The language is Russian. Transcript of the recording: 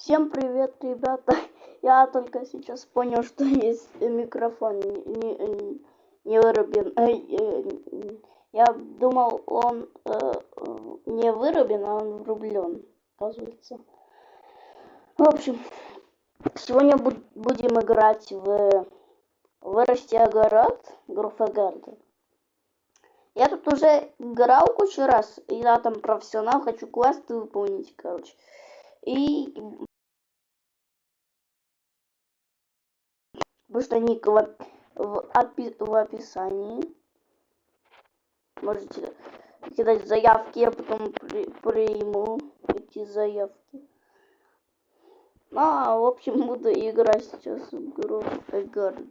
Всем привет, ребята! Я только сейчас понял, что есть микрофон не вырублен. Я думал, он не вырублен, а он врублен, оказывается. В общем, сегодня будем играть в Вырасти огород, Грофагарда. Я тут уже играл кучу раз, я там профессионал, хочу квесты выполнить, короче. И потому что ник в описании. Можете кидать заявки, я потом приму эти заявки. В общем, буду играть сейчас в Грофагард.